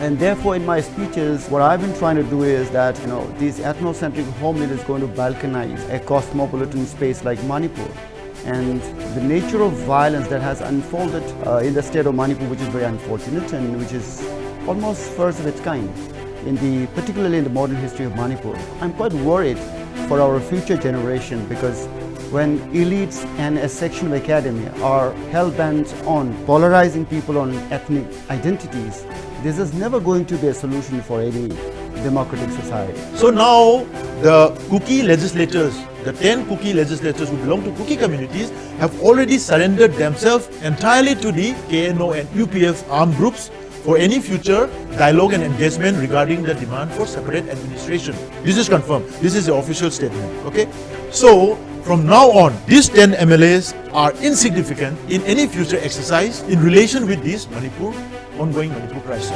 And therefore, in my speeches, what I've been trying to do is that, these ethnocentric homeland is going to balkanize a cosmopolitan space like Manipur. And the nature of violence that has unfolded in the state of Manipur, which is very unfortunate and which is almost first of its kind, particularly in the modern history of Manipur. I'm quite worried for our future generation, because when elites and a section of academia are hell-bent on polarizing people on ethnic identities, this is never going to be a solution for any democratic society. So now the Kuki legislators, the 10 Kuki legislators who belong to Kuki communities, have already surrendered themselves entirely to the KNO and UPF armed groups for any future dialogue and engagement regarding the demand for separate administration. This is confirmed. This is the official statement. Okay. So from now on, these 10 MLAs are insignificant in any future exercise in relation with this ongoing Manipur crisis.